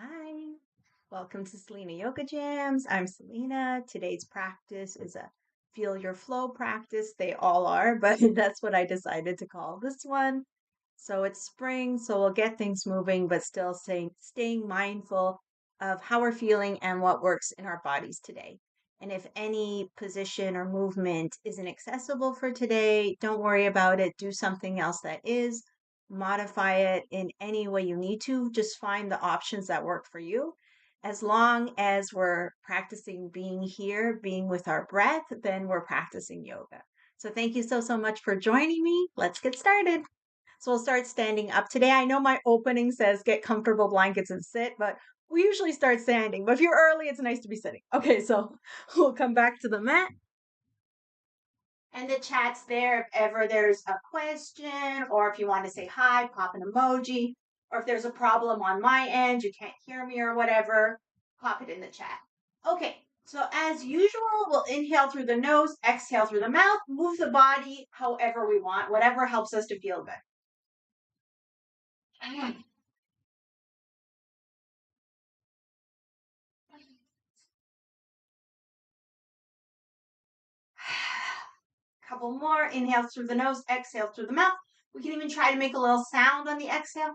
Hi, welcome to Selena Yoga Jams. I'm Selena. Today's practice is a feel your flow practice. They all are, but that's what I decided to call this one. So it's spring, so we'll get things moving, but still staying mindful of how we're feeling and what works in our bodies today. And if any position or movement isn't accessible for today, don't worry about it. Do something else that is. Modify it in any way you need to. Just find the options that work for you. As long as we're practicing being here, being with our breath, then we're practicing yoga. So thank you so much for joining me. Let's get started. So we'll start standing up today. I know my opening says get comfortable blankets and sit, but we usually start standing. But if you're early, it's nice to be sitting. Okay, so we'll come back to the mat. And the chat's there if ever there's a question, or if you want to say hi, pop an emoji, or if there's a problem on my end, you can't hear me or whatever, pop it in the chat. Okay, so as usual, we'll inhale through the nose, exhale through the mouth, move the body however we want, whatever helps us to feel good. Couple more. Inhale through the nose, exhale through the mouth. We can even try to make a little sound on the exhale.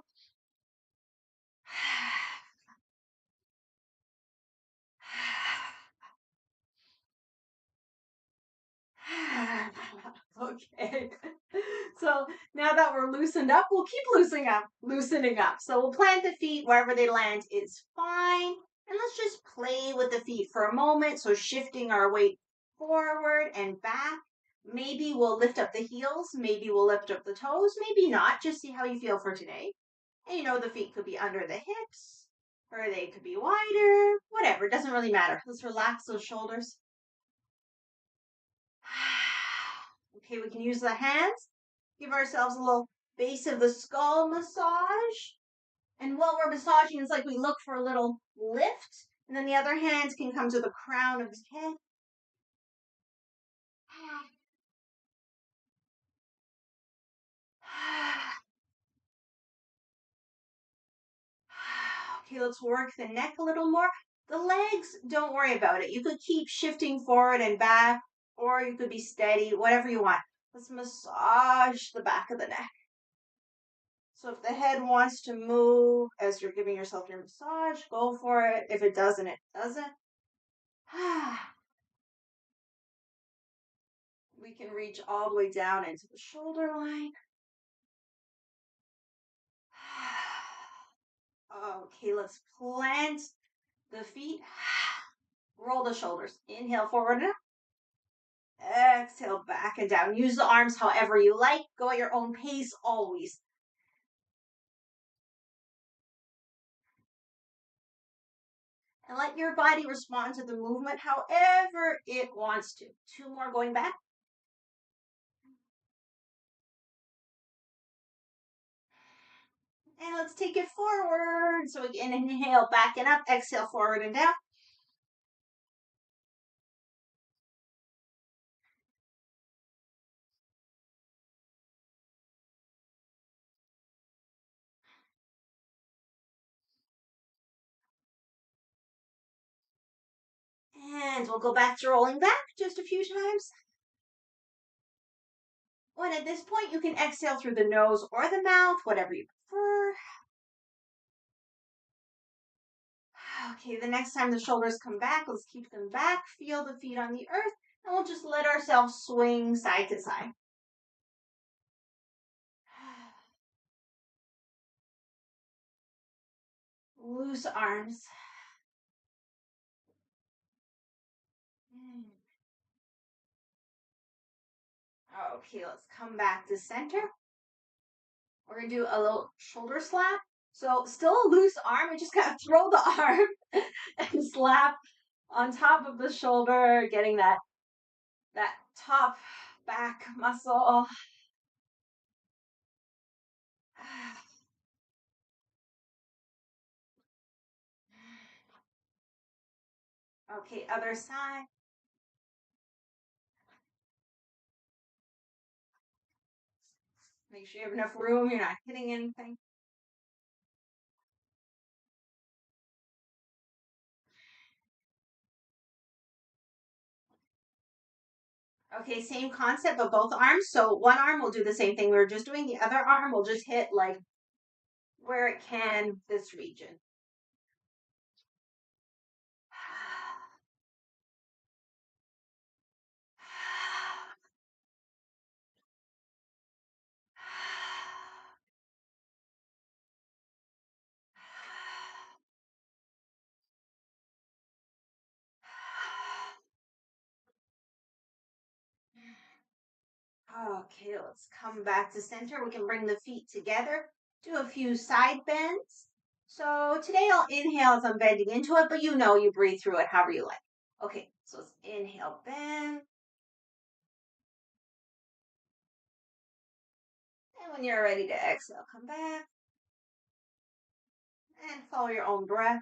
Okay. So now that we're loosened up, we'll keep loosening up. So we'll plant the feet wherever they land is fine. And let's just play with the feet for a moment. So shifting our weight forward and back. Maybe we'll lift up the heels. Maybe we'll lift up the toes. Maybe not. Just see how you feel for today. And the feet could be under the hips or they could be wider. Whatever. It doesn't really matter. Let's relax those shoulders. Okay, we can use the hands. Give ourselves a little base of the skull massage. And while we're massaging, it's like we look for a little lift. And then the other hands can come to the crown of the head. Okay, let's work the neck a little more. The legs, don't worry about it. You could keep shifting forward and back, or you could be steady, whatever you want. Let's massage the back of the neck. So if the head wants to move as you're giving yourself your massage, go for it. If it doesn't, it doesn't. We can reach all the way down into the shoulder line. Okay, let's plant the feet. Roll the shoulders. Inhale forward and up. Exhale back and down. Use the arms however you like. Go at your own pace always. And let your body respond to the movement however it wants to. Two more going back. And let's take it forward. So we can inhale back and up. Exhale forward and down. And we'll go back to rolling back just a few times. And at this point, you can exhale through the nose or the mouth, whatever you prefer. Okay, the next time the shoulders come back, let's keep them back. Feel the feet on the earth, and we'll just let ourselves swing side to side. Loose arms. Okay, let's come back to center. We're going to do a little shoulder slap. So still a loose arm, and just kind of throw the arm and slap on top of the shoulder, getting that top back muscle. Okay, other side. Make sure you have enough room, you're not hitting anything. Okay, same concept, but both arms. So one arm will do the same thing we were just doing. The other arm will just hit like where it can, this region. Okay, let's come back to center. We can bring the feet together. Do a few side bends. So today I'll inhale as I'm bending into it, but you know you breathe through it however you like. Okay, so let's inhale, bend. And when you're ready to exhale, come back and follow your own breath.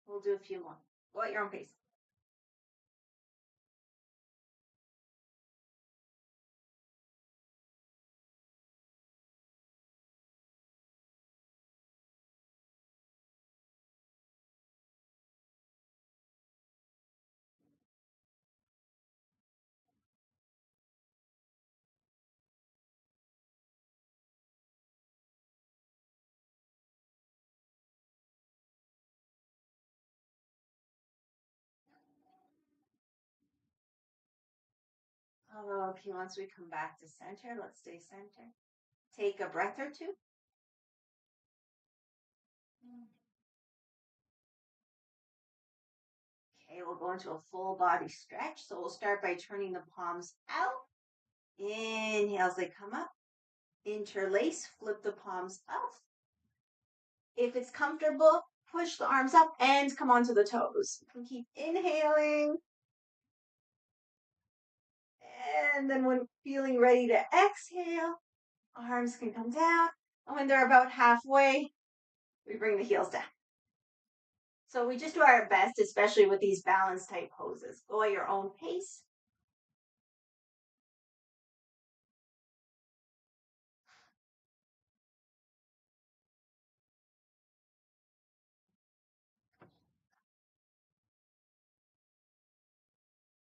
We'll do a few more. Go at your own pace. Okay, once we come back to center, let's stay center. Take a breath or two. Okay, we'll go into a full body stretch. So we'll start by turning the palms out. Inhale as they come up. Interlace, flip the palms up. If it's comfortable, push the arms up and come onto the toes. And keep inhaling. And then when feeling ready to exhale, arms can come down. And when they're about halfway, we bring the heels down. So we just do our best, especially with these balance type poses. Go at your own pace.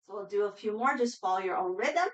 So we'll do a few more, just follow your own rhythm.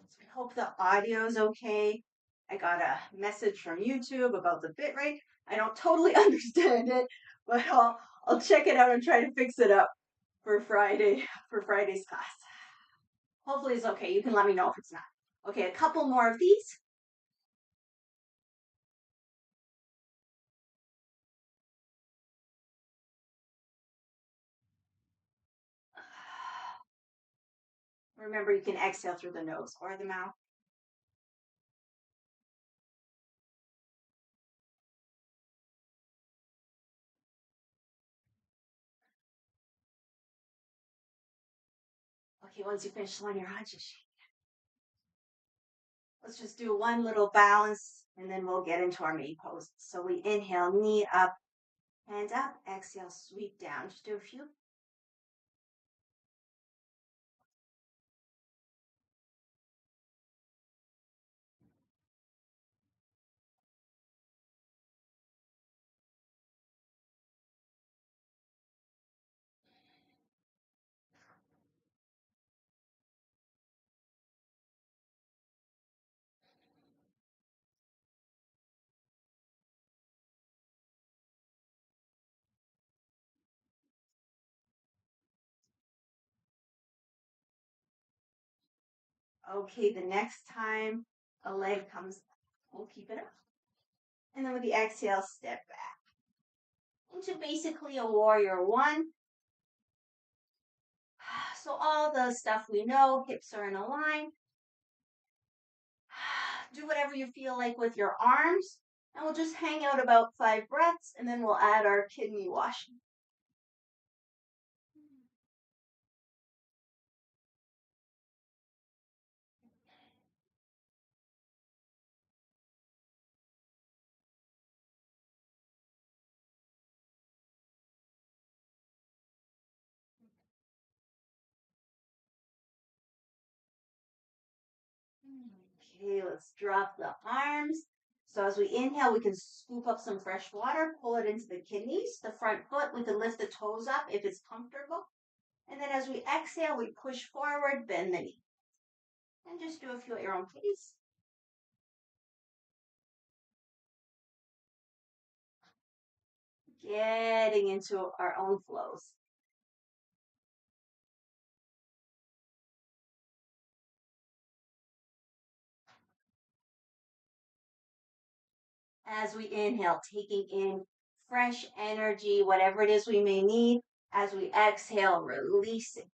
So I hope the audio is okay. I got a message from YouTube about the bit rate. I don't totally understand it, but I'll check it out and try to fix it up for Friday's class. Hopefully it's okay. You can let me know if it's not. Okay, a couple more of these. Remember, you can exhale through the nose or the mouth. Okay, once you finish slowing your heart, just shake. Let's just do one little balance and then we'll get into our main pose. So we inhale, knee up, hand up, exhale, sweep down. Just do a few. Okay, the next time a leg comes, we'll keep it up. And then with the exhale, step back into basically a warrior one. So all the stuff we know, hips are in a line. Do whatever you feel like with your arms. And we'll just hang out about 5 breaths and then we'll add our kidney washing. Okay, let's drop the arms. So as we inhale, we can scoop up some fresh water, pull it into the kidneys. The front foot, we can lift the toes up if it's comfortable. And then as we exhale, we push forward, bend the knee. And just do a few at your own pace. Getting into our own flows. As we inhale, taking in fresh energy, whatever it is we may need. As we exhale, releasing.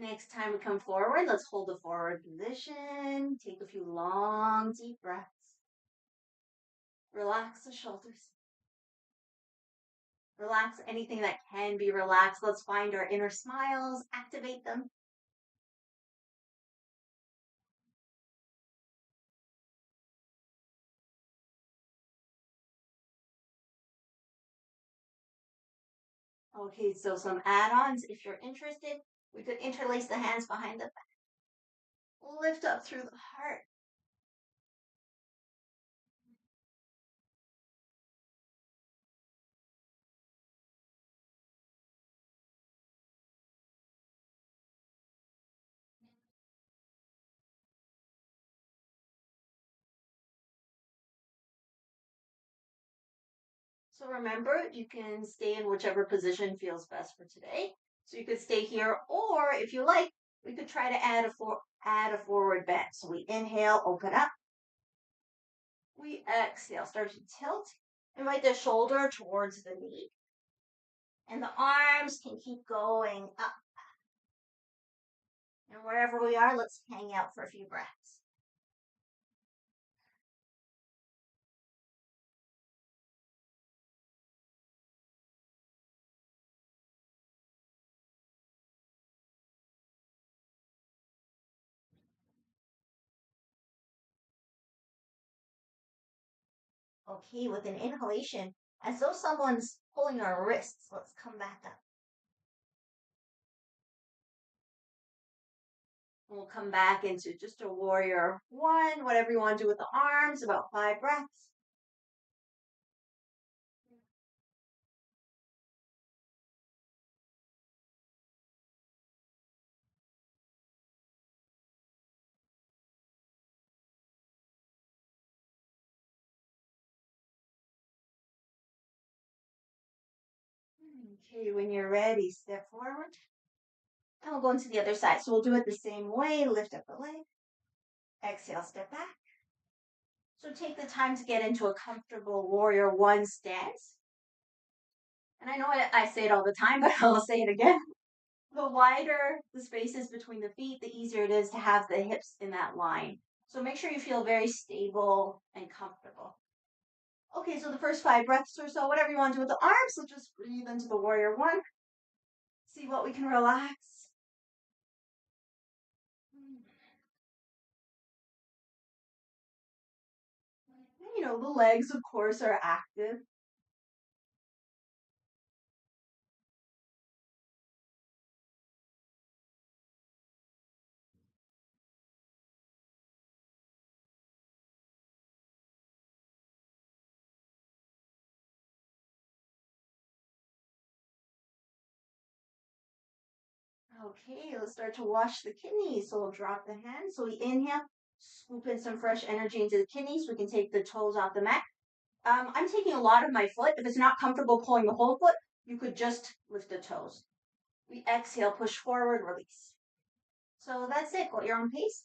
Next time we come forward, let's hold the forward position. Take a few long, deep breaths. Relax the shoulders. Relax anything that can be relaxed. Let's find our inner smiles, activate them. Okay, so some add-ons. If you're interested, we could interlace the hands behind the back. Lift up through the heart. So remember, you can stay in whichever position feels best for today. So you could stay here, or if you like, we could try to add a forward bend. So we inhale, open up. We exhale, start to tilt. Invite the shoulder towards the knee. And the arms can keep going up. And wherever we are, let's hang out for a few breaths. Okay, with an inhalation, as though someone's pulling our wrists, let's come back up. We'll come back into just a warrior one, whatever you want to do with the arms, about 5 breaths. Okay, when you're ready, step forward. And we'll go into the other side. So we'll do it the same way. Lift up the leg. Exhale, step back. So take the time to get into a comfortable warrior one stance. And I know I say it all the time, but I'll say it again. The wider the spaces between the feet, the easier it is to have the hips in that line. So make sure you feel very stable and comfortable. Okay, so the first 5 breaths or so, whatever you want to do with the arms, so just breathe into the warrior one. See what we can relax. You know, the legs, of course, are active. Okay, let's start to wash the kidneys. So we'll drop the hands. So we inhale, scoop in some fresh energy into the kidneys. We can take the toes off the mat. I'm taking a lot of my foot. If it's not comfortable pulling the whole foot, you could just lift the toes. We exhale, push forward, release. So that's it. Go at your own pace.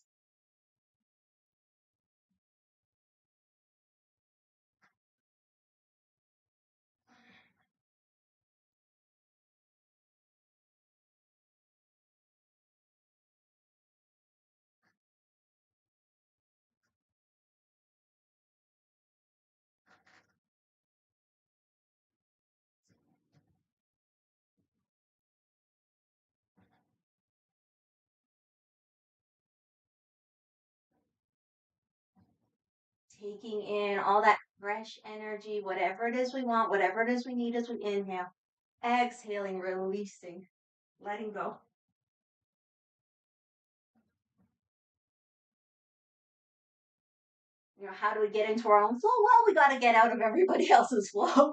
Taking in all that fresh energy, whatever it is we want, whatever it is we need as we inhale. Exhaling, releasing, letting go. How do we get into our own flow? Well, we got to get out of everybody else's flow.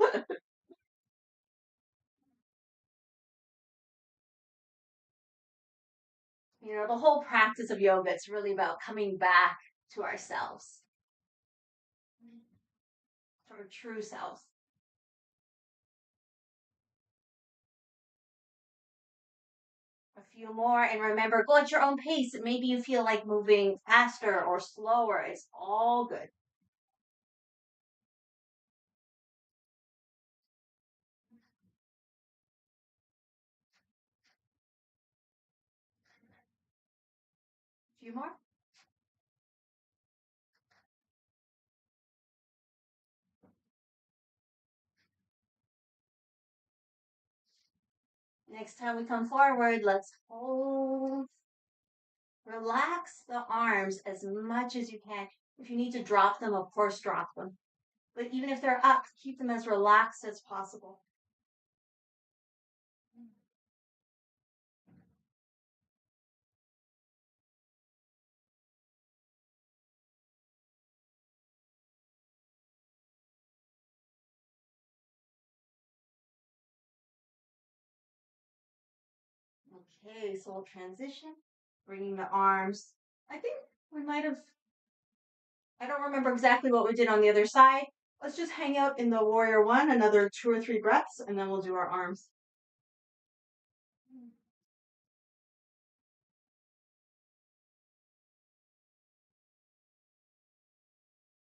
The whole practice of yoga, it's really about coming back to ourselves, to our true selves. A few more, and remember, go at your own pace. Maybe you feel like moving faster or slower. It's all good. A few more. Next time we come forward, let's hold. Relax the arms as much as you can. If you need to drop them, of course, drop them. But even if they're up, keep them as relaxed as possible. Okay, so we'll transition, bringing the arms. I think we might have, I don't remember exactly what we did on the other side. Let's just hang out in the warrior one, another 2 or 3 breaths, and then we'll do our arms.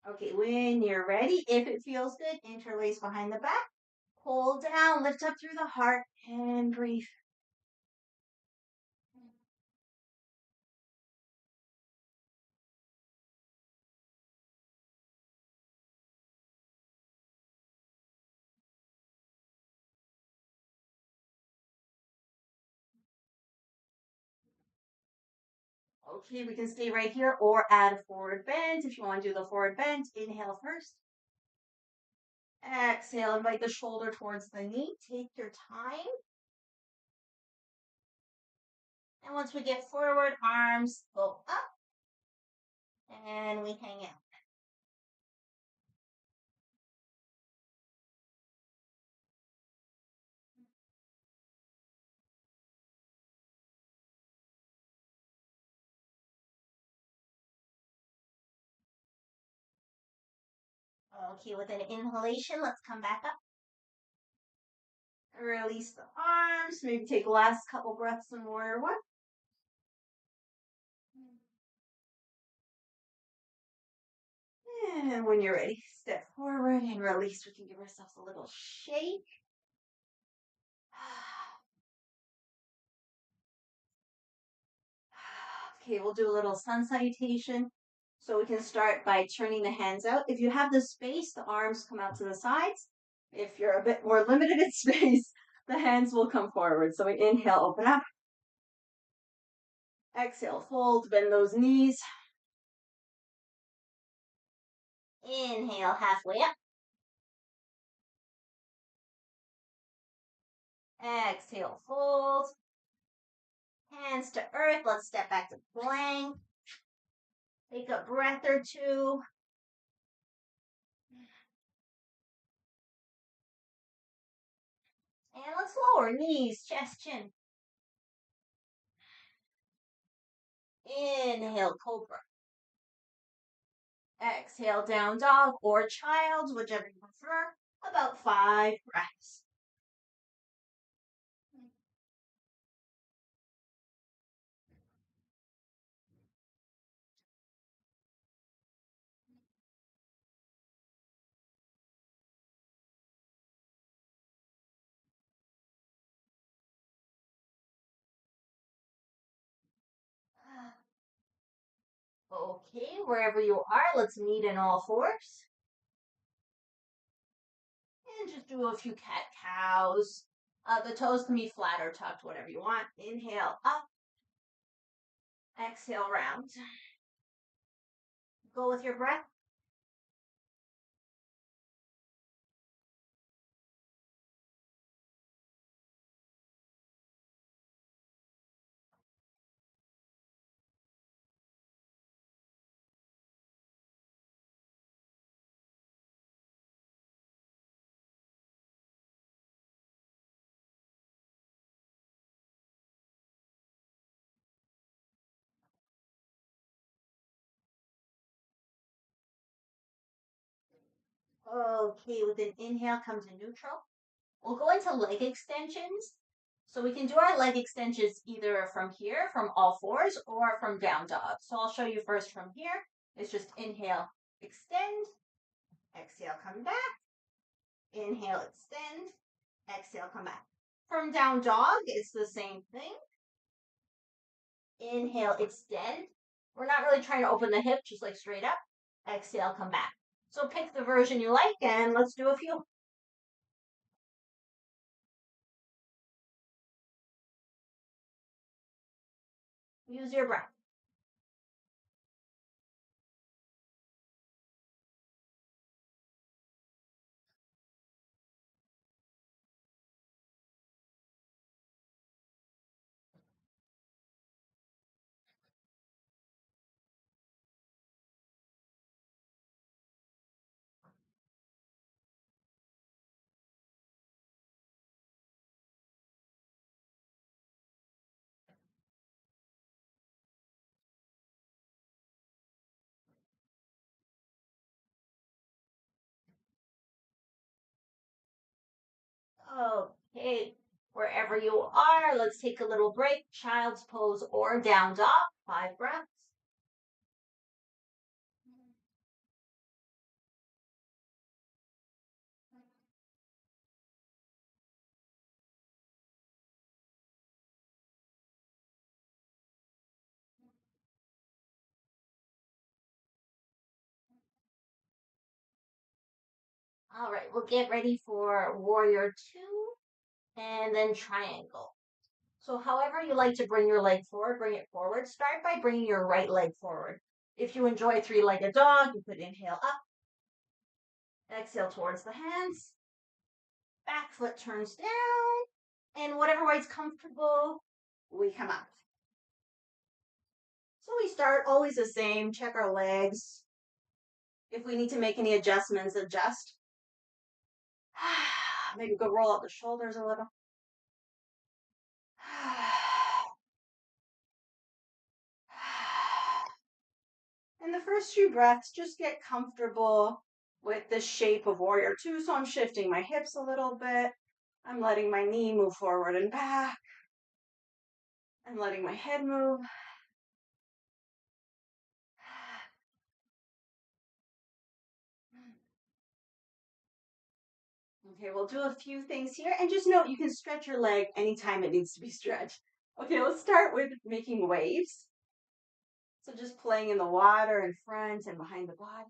Okay, when you're ready, if it feels good, interlace behind the back, pull down, lift up through the heart, and breathe. Okay, we can stay right here or add a forward bend. If you want to do the forward bend, inhale first. Exhale, invite the shoulder towards the knee. Take your time. And once we get forward, arms go up and we hang out. Okay, with an inhalation, let's come back up. Release the arms. Maybe take last couple breaths in warrior one. And when you're ready, step forward and release. We can give ourselves a little shake. Okay, we'll do a little sun salutation. So we can start by turning the hands out. If you have the space, the arms come out to the sides. If you're a bit more limited in space, the hands will come forward. So we inhale, open up. Exhale, fold, bend those knees. Inhale, halfway up. Exhale, fold. Hands to earth. Let's step back to plank. Take a breath or two. And let's lower knees, chest, chin. Inhale, cobra. Exhale, down dog or child, whichever you prefer. About 5 breaths. Okay, wherever you are, let's meet in all fours. And just do a few cat cows. The toes can be flat or tucked, whatever you want. Inhale up. Exhale round. Go with your breath. Okay, with an inhale comes a neutral. We'll go into leg extensions. So we can do our leg extensions either from here, from all fours, or from down dog. So I'll show you first from here. It's just inhale, extend, exhale, come back, inhale, extend, exhale, come back. From down dog, it's the same thing. Inhale, extend. We're not really trying to open the hip, just like straight up. Exhale, come back. So pick the version you like and let's do a few. Use your breath. Okay, wherever you are, let's take a little break. Child's pose or down dog. 5 breaths. All right, we'll get ready for warrior two and then triangle. So however you like to bring your leg forward, bring it forward. Start by bringing your right leg forward. If you enjoy three-legged dog, you could inhale up, exhale towards the hands, back foot turns down, and whatever way is comfortable, we come up. So we start always the same, check our legs. If we need to make any adjustments, adjust. Maybe go roll out the shoulders a little. And the first few breaths, just get comfortable with the shape of warrior two. So I'm shifting my hips a little bit. I'm letting my knee move forward and back. I'm letting my head move. Okay, we'll do a few things here. And just note you can stretch your leg anytime it needs to be stretched. Okay, let's start with making waves. So just playing in the water in front and behind the body.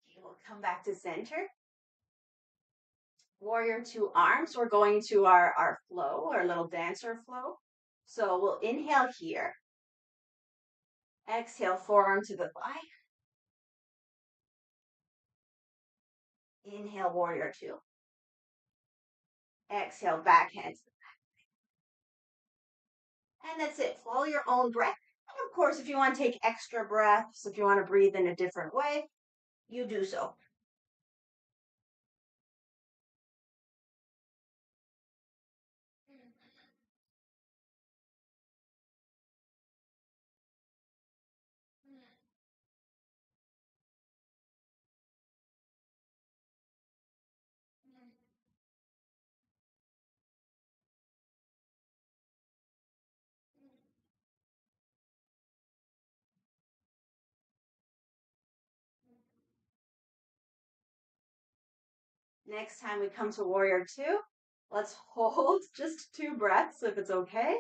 Okay, we'll come back to center. Warrior two arms. We're going to our flow, our little dancer flow. So we'll inhale here. Exhale, forearm to the thigh. Inhale, warrior two. Exhale, back hands. And that's it. Follow your own breath. And of course, if you want to take extra breaths, if you want to breathe in a different way, you do so. Next time we come to warrior two, let's hold just 2 breaths if it's okay.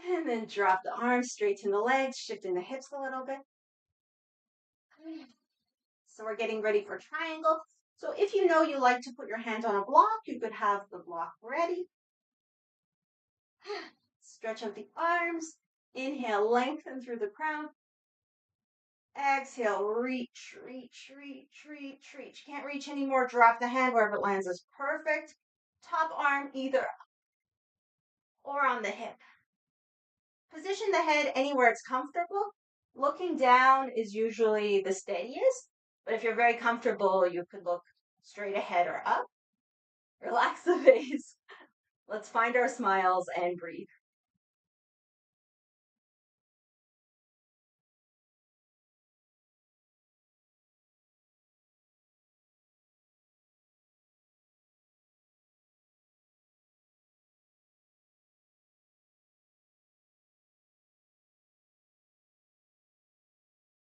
And then drop the arms, straighten the legs, shifting the hips a little bit. So we're getting ready for triangle. So if you know you like to put your hand on a block, you could have the block ready. Stretch out the arms. Inhale, lengthen through the crown. Exhale, reach, reach, reach, reach, reach. Can't reach anymore. Drop the hand wherever it lands is perfect. Top arm either or on the hip. Position the head anywhere it's comfortable. Looking down is usually the steadiest, but if you're very comfortable, you could look straight ahead or up. Relax the face. Let's find our smiles and breathe.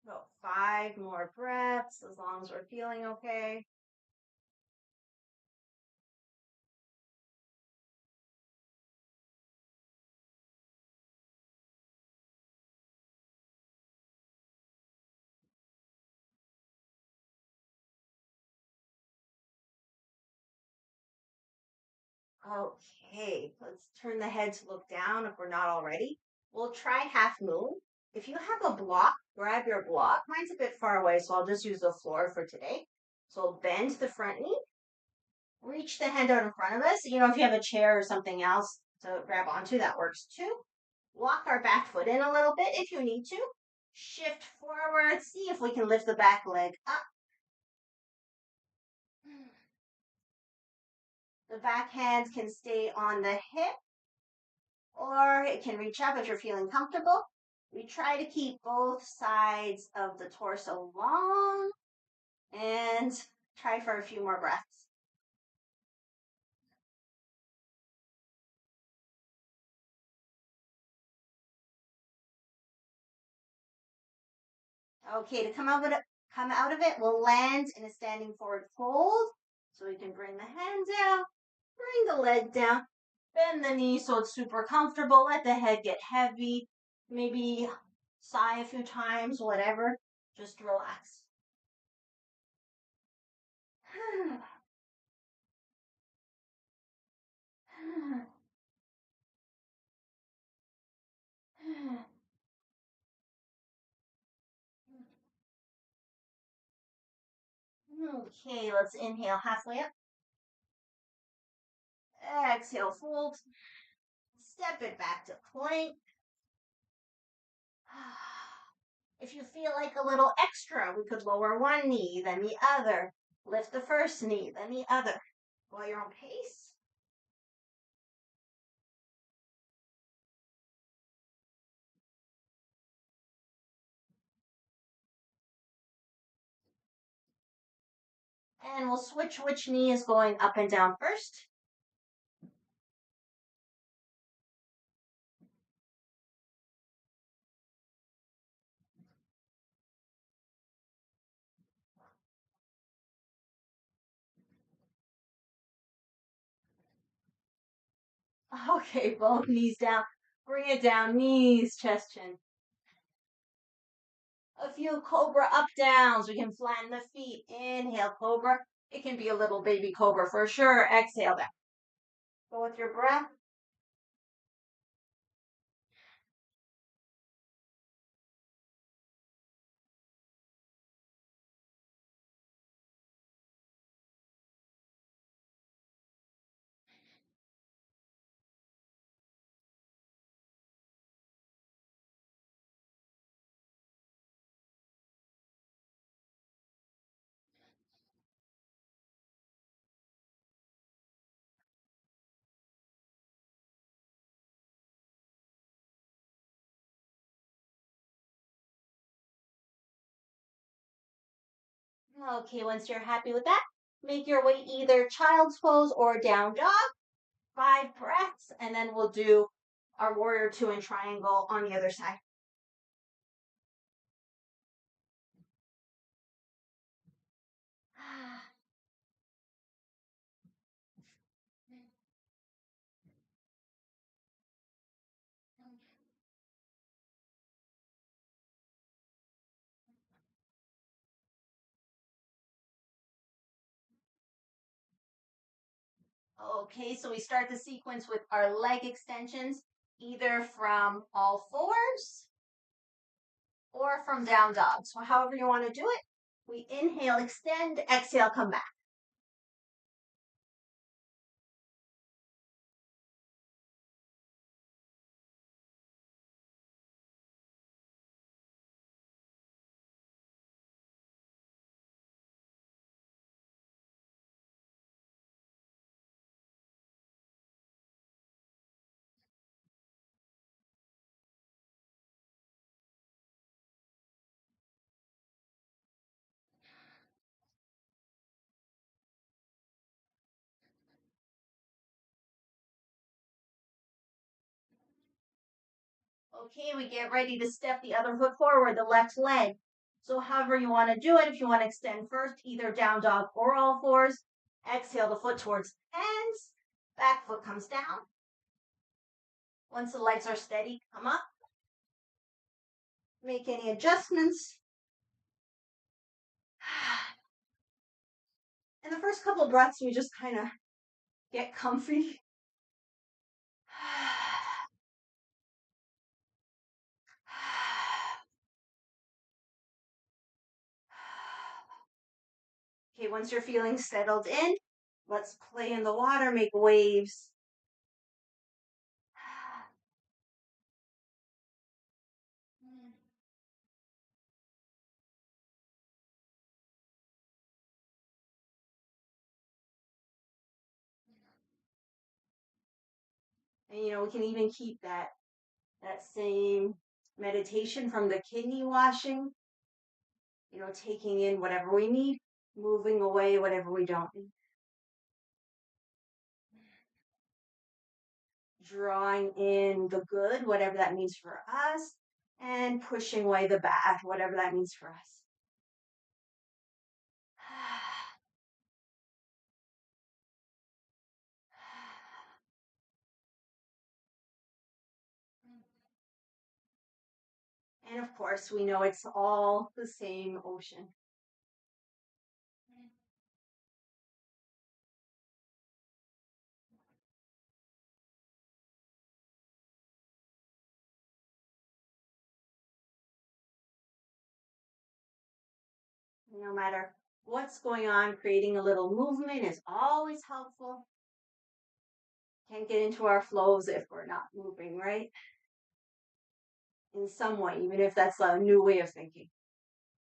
About 5 more breaths, as long as we're feeling okay. Okay, let's turn the head to look down if we're not already. We'll try half moon. If you have a block, grab your block. Mine's a bit far away, so I'll just use the floor for today. So bend the front knee, reach the hand out in front of us. If you have a chair or something else to grab onto, that works too. Walk our back foot in a little bit if you need to. Shift forward, see if we can lift the back leg up. The back hand can stay on the hip or it can reach up if you're feeling comfortable. We try to keep both sides of the torso long and try for a few more breaths. Okay, to come out of it, we'll land in a standing forward fold. So we can bring the hand down, bring the leg down, bend the knee so it's super comfortable. Let the head get heavy. Maybe sigh a few times, whatever. Just relax. Okay, let's inhale halfway up. Exhale, fold. Step it back to plank. If you feel like a little extra, we could lower one knee, then the other. Lift the first knee, then the other. Go at your own pace. And we'll switch which knee is going up and down first. Okay, both knees down. Bring it down, knees, chest, chin. A few cobra up downs. We can flatten the feet. Inhale, cobra. It can be a little baby cobra for sure. Exhale down. Go with your breath. Okay, once you're happy with that, make your way either child's pose or down dog. 5 breaths, and then we'll do our warrior two and triangle on the other side. Okay, so we start the sequence with our leg extensions, either from all fours or from down dog. So however you want to do it, we inhale, extend, exhale, come back. Okay, we get ready to step the other foot forward, the left leg. So however you want to do it, if you want to extend first, either down dog or all fours, exhale the foot towards hands, back foot comes down. Once the legs are steady, come up. Make any adjustments. And the first couple breaths, we just kind of get comfy. Okay, once you're feeling settled in, let's play in the water, make waves. And we can even keep that same meditation from the kidney washing, taking in whatever we need, moving away whatever we don't need. Drawing in the good, whatever that means for us, and pushing away the bad, whatever that means for us. And of course, we know it's all the same ocean. No matter what's going on, creating a little movement is always helpful. Can't get into our flows if we're not moving, right? In some way, even if that's a new way of thinking.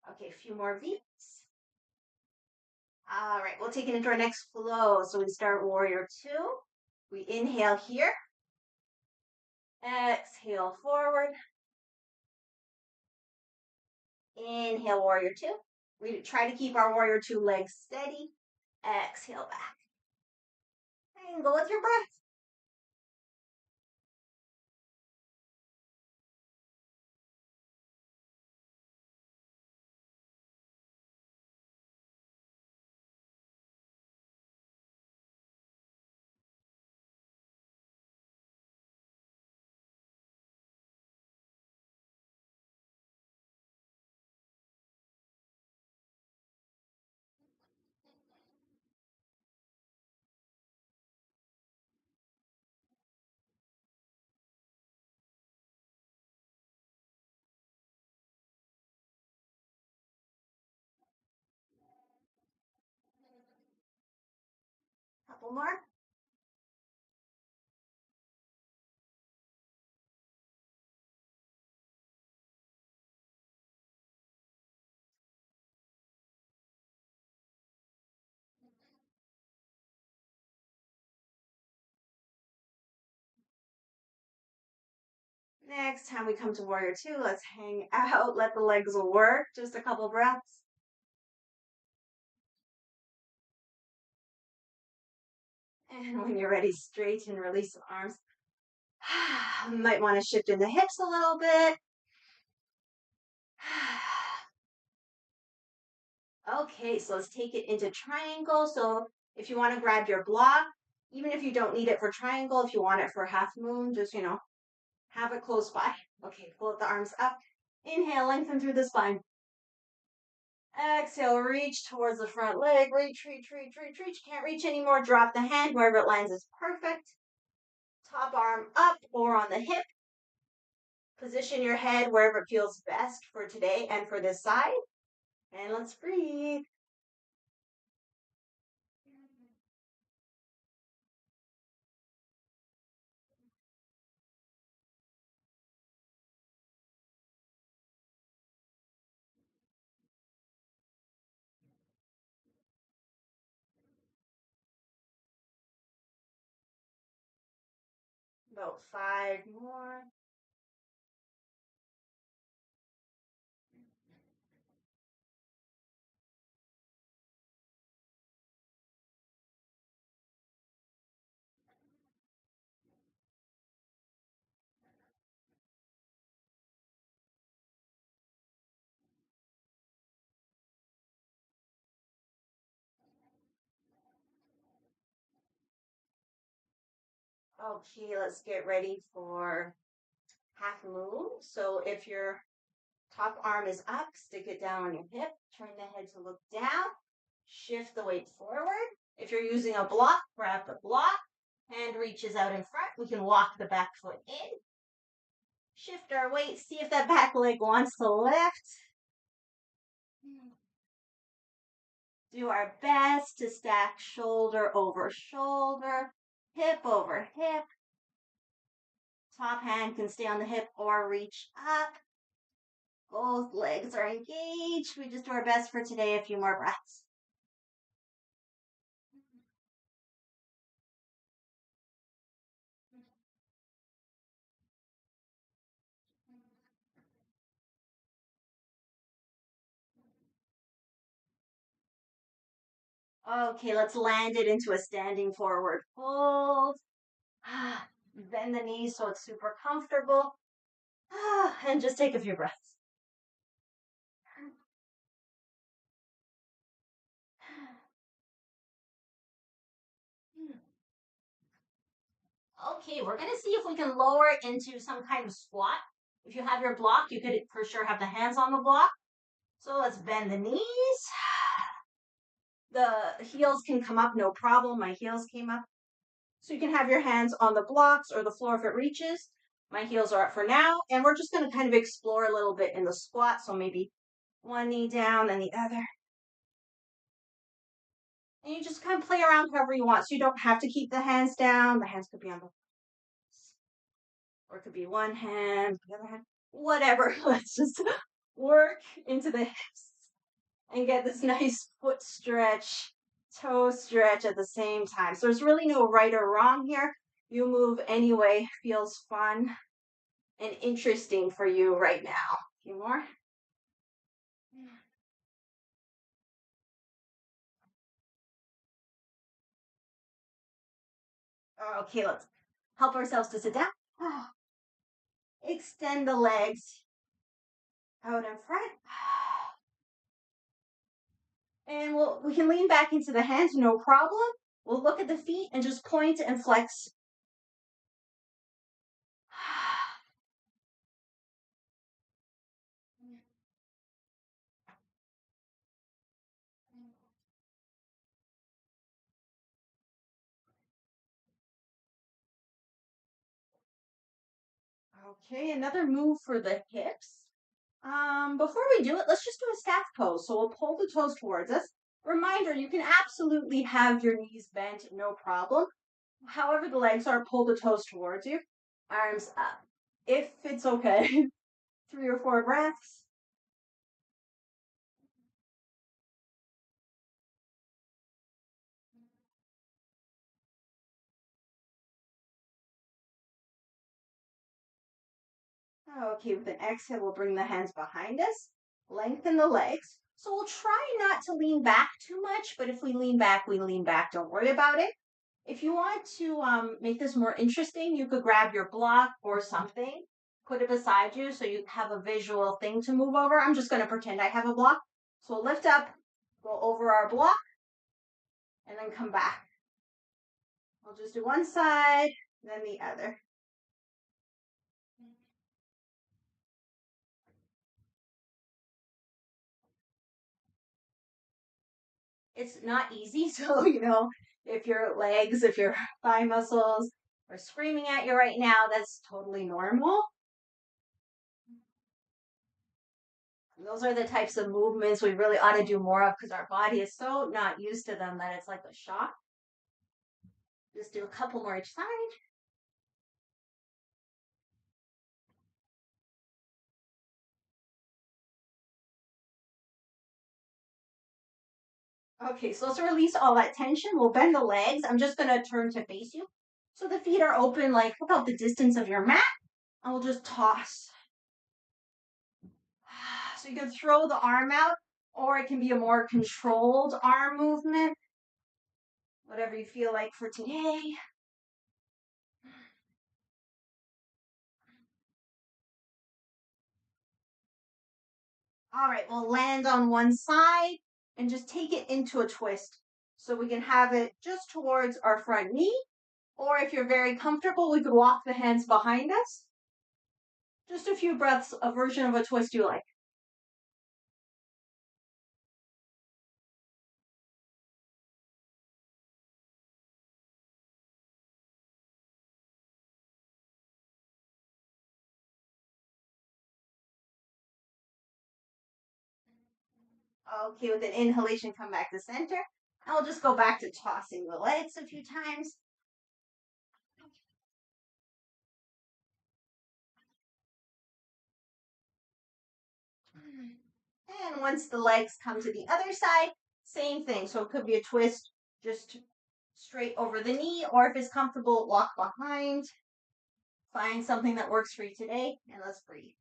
Okay, a few more beats. All right, we'll take it into our next flow. So we start warrior two. We inhale here. Exhale forward. Inhale warrior two. We try to keep our warrior two legs steady. Exhale back. And go with your breath. Couple more. Next time we come to warrior two, let's hang out, let the legs work, just a couple breaths. And when you're ready, straighten, release the arms. Might want to shift in the hips a little bit. Okay, so let's take it into triangle. So if you want to grab your block, even if you don't need it for triangle, if you want it for half moon, just, have it close by. Okay, pull the arms up. Inhale, lengthen through the spine. Exhale, reach towards the front leg. Reach, reach, reach, reach, reach. Can't reach anymore. Drop the hand wherever it lands is perfect. Top arm up or on the hip. Position your head wherever it feels best for today and for this side. And let's breathe. About 5 more. Okay, let's get ready for half moon. So if your top arm is up, stick it down on your hip, turn the head to look down, shift the weight forward. If you're using a block, grab the block, hand reaches out in front. We can walk the back foot in, shift our weight, see if that back leg wants to lift. Do our best to stack shoulder over shoulder, hip over hip. Top hand can stay on the hip or reach up. Both legs are engaged. We just do our best for today. A few more breaths. Okay, let's land it into a standing forward fold. Bend the knees so it's super comfortable. And just take a few breaths. Okay, we're going to see if we can lower it into some kind of squat. If you have your block, you could for sure have the hands on the block. So let's bend the knees. The heels can come up, no problem. My heels came up. So you can have your hands on the blocks or the floor if it reaches. My heels are up for now. And we're just going to kind of explore a little bit in the squat. So maybe one knee down and the other. And you just kind of play around however you want. So you don't have to keep the hands down. The hands could be on the, or it could be one hand, the other hand, whatever. Let's just work into the hips and get this nice foot stretch, toe stretch at the same time. So there's really no right or wrong here. You move anyway, feels fun and interesting for you right now. A few more. Okay, let's help ourselves to sit down. Extend the legs out in front. And we can lean back into the hands, no problem. We'll look at the feet and just point and flex. Okay, another move for the hips. Before we do it, let's just do a staff pose. So we'll pull the toes towards us. Reminder, you can absolutely have your knees bent, no problem. However the legs are, pull the toes towards you. Arms up. If it's okay. 3 or 4 breaths. Okay, with an exhale, we'll bring the hands behind us. Lengthen the legs. So we'll try not to lean back too much, but if we lean back, we lean back. Don't worry about it. If you want to make this more interesting, you could grab your block or something, put it beside you so you have a visual thing to move over. I'm just going to pretend I have a block. So we'll lift up, go over our block, and then come back. We'll just do one side, then the other. It's not easy, so, if your legs, if your thigh muscles are screaming at you right now, that's totally normal. Those are the types of movements we really ought to do more of because our body is so not used to them that it's like a shock. Just do a couple more each side. Okay, so let's release all that tension. We'll bend the legs. I'm just going to turn to face you. So the feet are open, like about the distance of your mat. And we'll just toss. So you can throw the arm out, or it can be a more controlled arm movement. Whatever you feel like for today. All right, we'll land on one side and just take it into a twist. So we can have it just towards our front knee. Or if you're very comfortable, we could walk the hands behind us. Just a few breaths, a version of a twist you like. Okay, with an inhalation, come back to center. I'll just go back to tossing the legs a few times. And once the legs come to the other side, same thing. So it could be a twist just straight over the knee, or if it's comfortable, walk behind. Find something that works for you today, and let's breathe.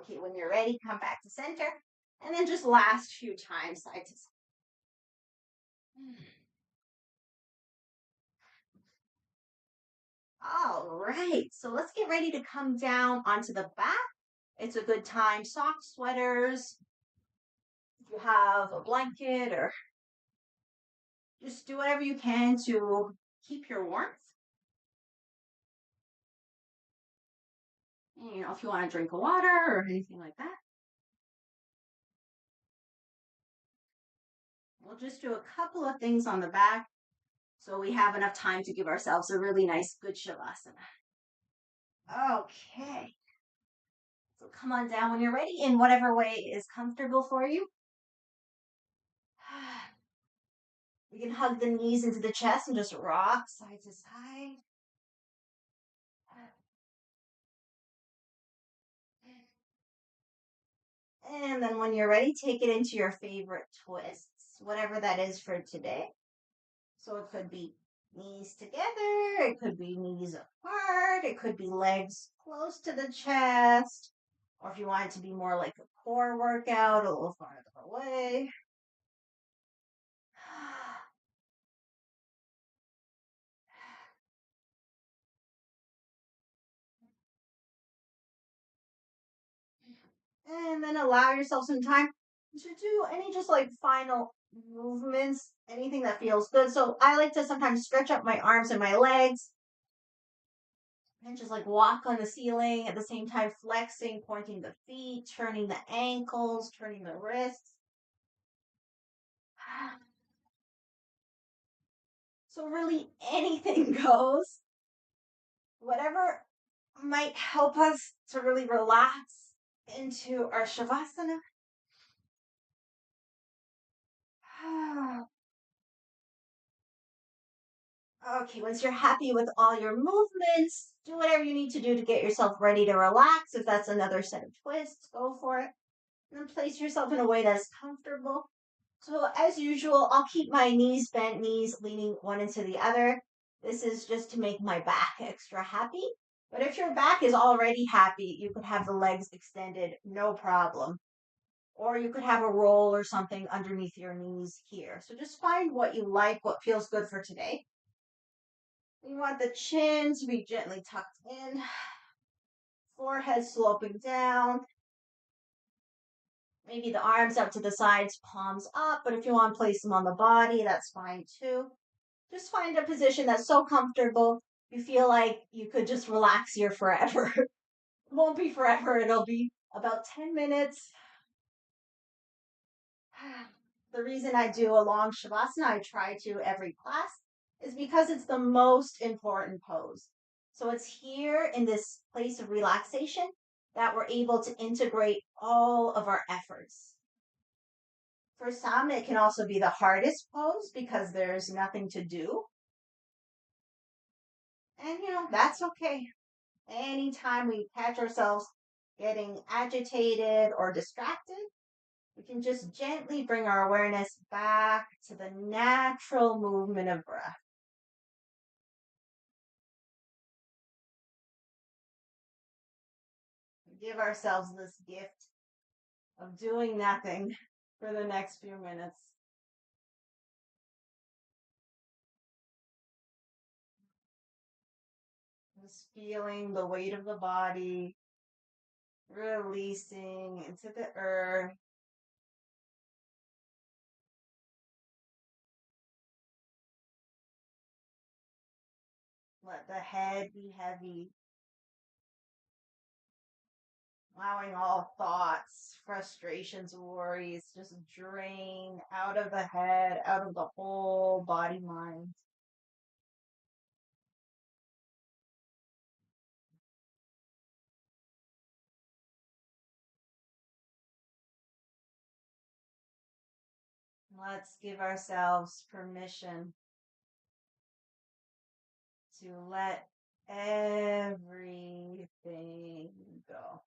Okay, when you're ready, come back to center. And then just last few times, side to side. All right, so let's get ready to come down onto the back. It's a good time. Socks, sweaters, if you have a blanket, or just do whatever you can to keep your warmth. If you want to drink water or anything like that. We'll just do a couple of things on the back so we have enough time to give ourselves a really nice, good Shavasana. Okay. So come on down when you're ready in whatever way is comfortable for you. You can hug the knees into the chest and just rock side to side. And then when you're ready, take it into your favorite twists, whatever that is for today. So it could be knees together, it could be knees apart, it could be legs close to the chest, or if you want it to be more like a core workout, a little farther away. And then allow yourself some time to do any just like final movements, anything that feels good. So I like to sometimes stretch up my arms and my legs and just like walk on the ceiling at the same time, flexing, pointing the feet, turning the ankles, turning the wrists. So really anything goes. Whatever might help us to really relax into our Shavasana. Okay, once you're happy with all your movements, do whatever you need to do to get yourself ready to relax. If that's another set of twists, go for it. And then place yourself in a way that's comfortable. So, as usual, I'll keep my knees bent, knees leaning one into the other. This is just to make my back extra happy. But if your back is already happy, you could have the legs extended, no problem. Or you could have a roll or something underneath your knees here. So just find what you like, what feels good for today. You want the chin to be gently tucked in, forehead sloping down, maybe the arms up to the sides, palms up, but if you want to place them on the body, that's fine too. Just find a position that's so comfortable you feel like you could just relax here forever. It won't be forever, it'll be about 10 minutes. The reason I do a long Shavasana, I try to every class, is because it's the most important pose. So it's here in this place of relaxation that we're able to integrate all of our efforts. For some, it can also be the hardest pose because there's nothing to do. And, that's okay. Anytime we catch ourselves getting agitated or distracted, we can just gently bring our awareness back to the natural movement of breath. Give ourselves this gift of doing nothing for the next few minutes. Just feeling the weight of the body, releasing into the earth. Let the head be heavy, allowing all thoughts, frustrations, worries just drain out of the head, out of the whole body mind. Let's give ourselves permission to let everything go.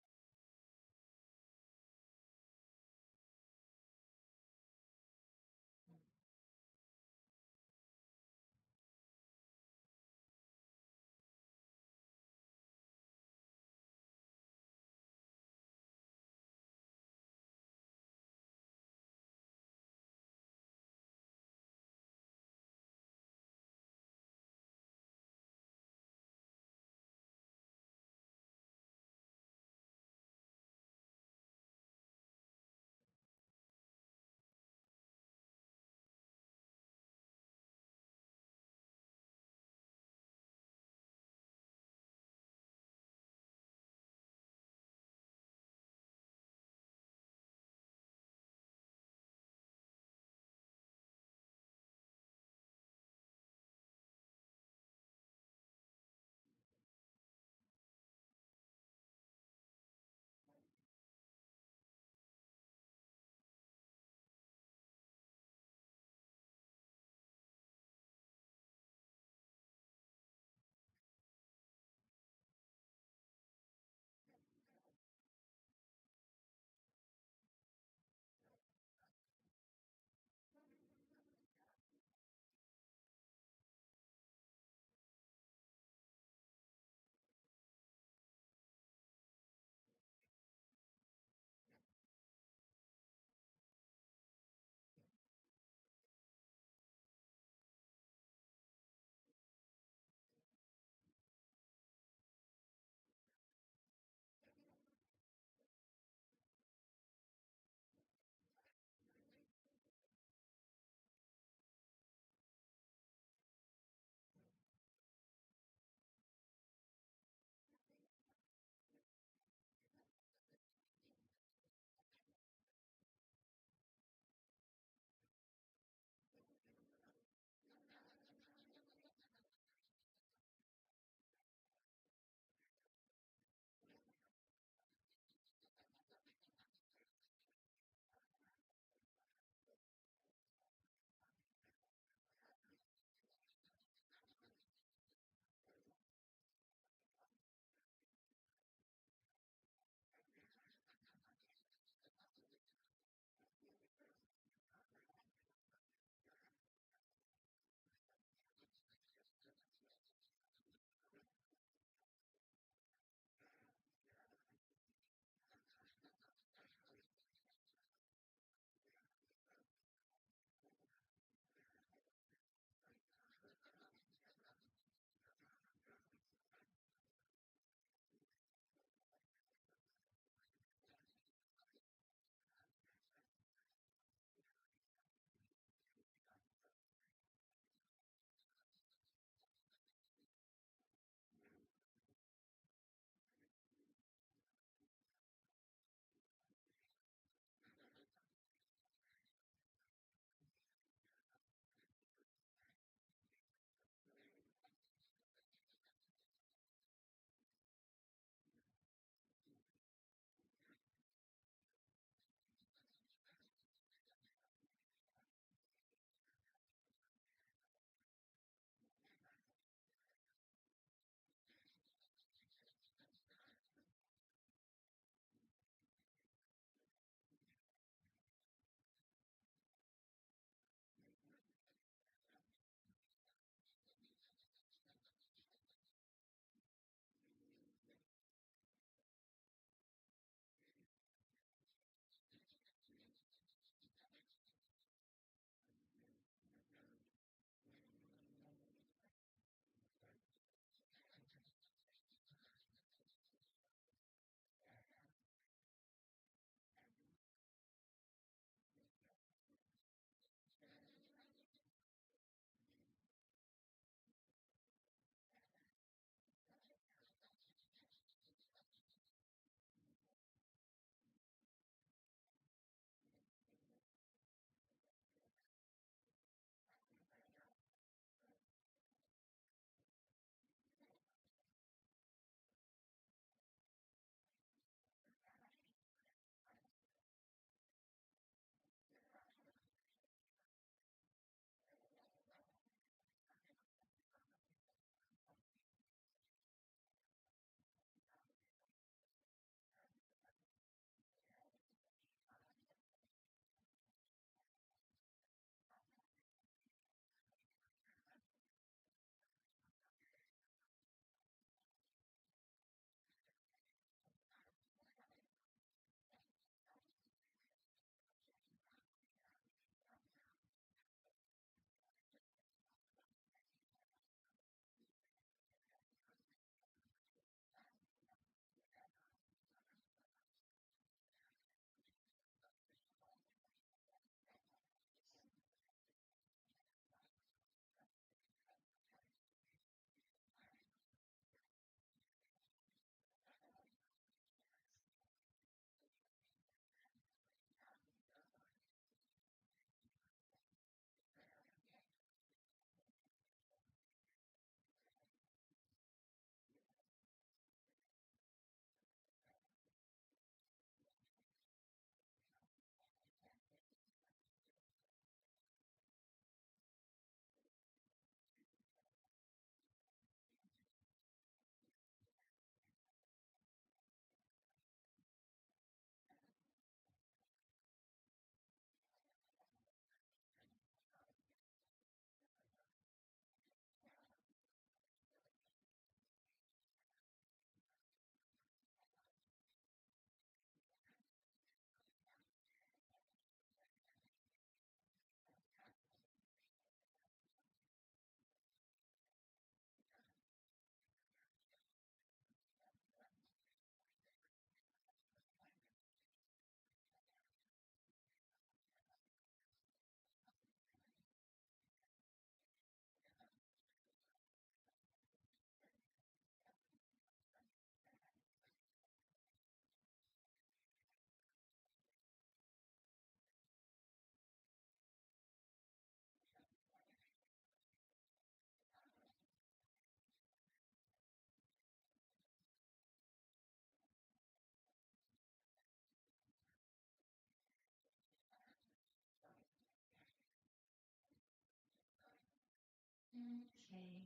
Okay.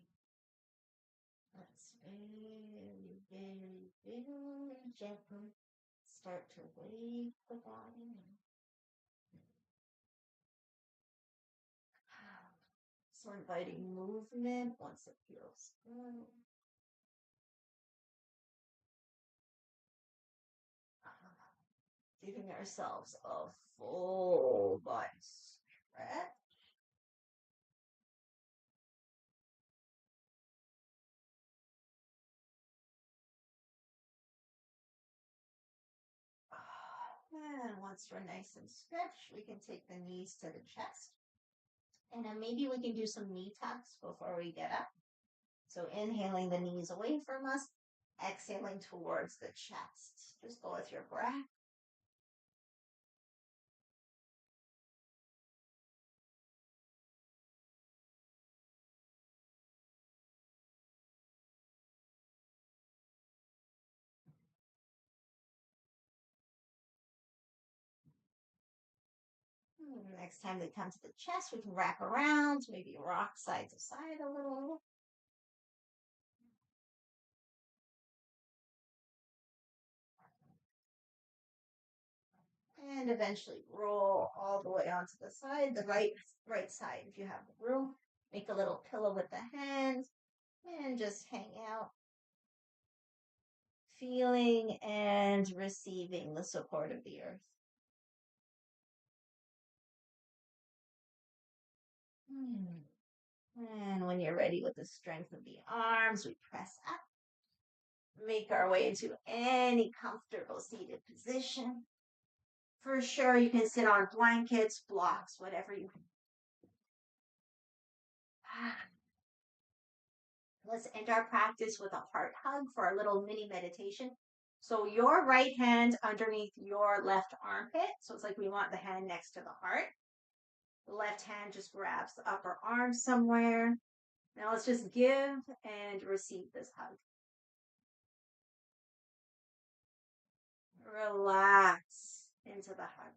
Let's very, very gently start to wake the body. So inviting movement once it feels good. Giving ourselves a full body stretch. And once we're nice and stretched, we can take the knees to the chest. And then maybe we can do some knee tucks before we get up. So inhaling the knees away from us, exhaling towards the chest. Just go with your breath. Next time they come to the chest, we can wrap around, maybe rock side to side a little. And eventually roll all the way onto the side, the right side if you have the room. Make a little pillow with the hands and just hang out, feeling and receiving the support of the earth. And when you're ready with the strength of the arms, we press up, make our way into any comfortable seated position. For sure, you can sit on blankets, blocks, whatever you can. Let's end our practice with a heart hug for a little mini meditation. So your right hand underneath your left armpit. So it's like we want the hand next to the heart. The left hand just grabs the upper arm somewhere. Now let's just give and receive this hug. Relax into the hug.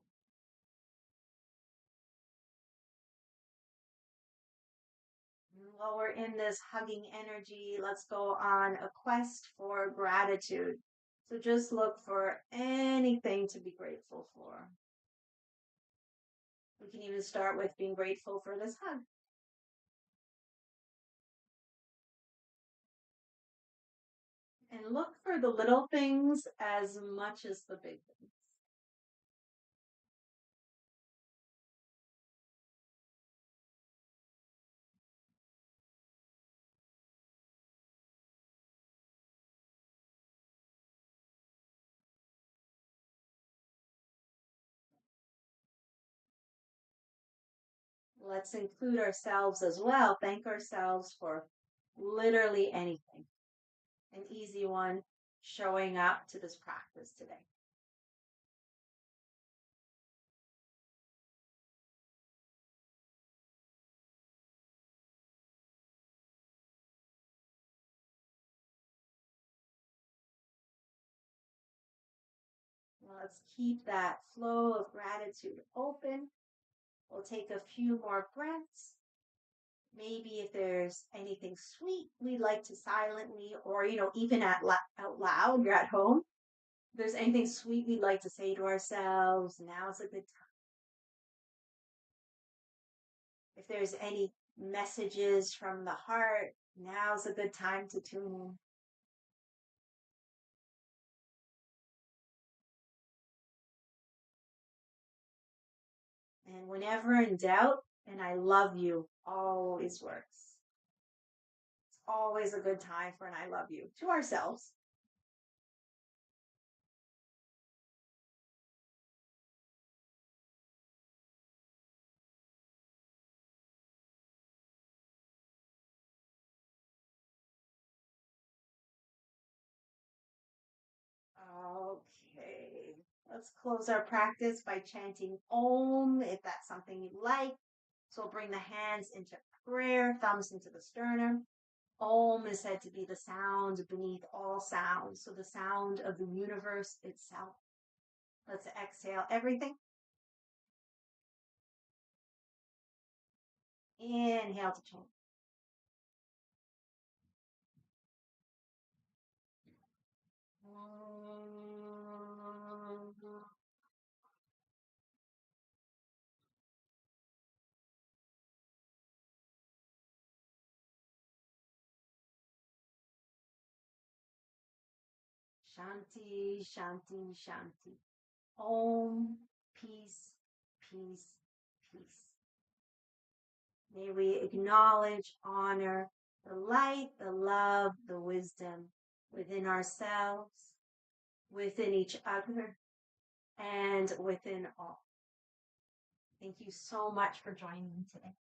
While we're in this hugging energy, let's go on a quest for gratitude. So just look for anything to be grateful for. We can even start with being grateful for this hug. And look for the little things as much as the big things. Let's include ourselves as well. Thank ourselves for literally anything. An easy one showing up to this practice today. Let's keep that flow of gratitude open. We'll take a few more breaths. Maybe if there's anything sweet we'd like to silently, or even out loud, you're at home. If there's anything sweet we'd like to say to ourselves, now's a good time. If there's any messages from the heart, now's a good time to tune in. And whenever in doubt, and I love you always works. It's always a good time for an I love you to ourselves. Okay. Let's close our practice by chanting Om if that's something you like. So we'll bring the hands into prayer, thumbs into the sternum. Om is said to be the sound beneath all sounds, so the sound of the universe itself. Let's exhale everything. Inhale to chant. Shanti, Shanti, Shanti. Om, peace, peace, peace. May we acknowledge, honor the light, the love, the wisdom within ourselves, within each other, and within all. Thank you so much for joining me today.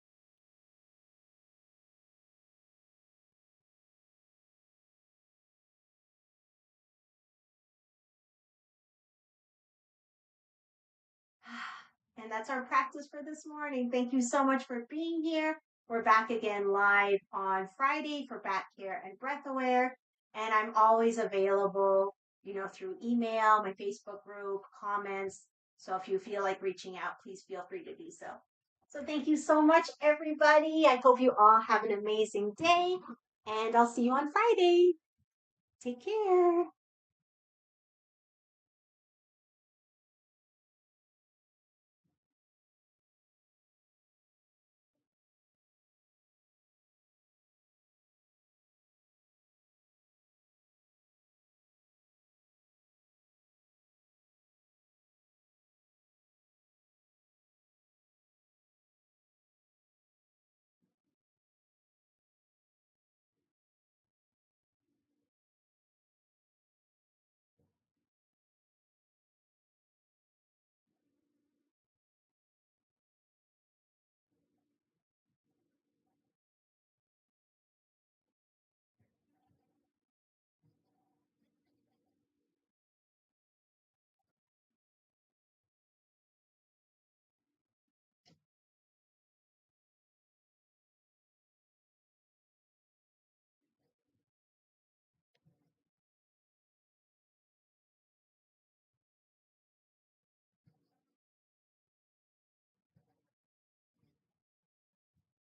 And that's our practice for this morning. Thank you so much for being here. We're back again live on Friday for Back Care and Breath Aware. And I'm always available, through email, my Facebook group, comments. So if you feel like reaching out, please feel free to do so. So thank you so much, everybody. I hope you all have an amazing day. And I'll see you on Friday. Take care.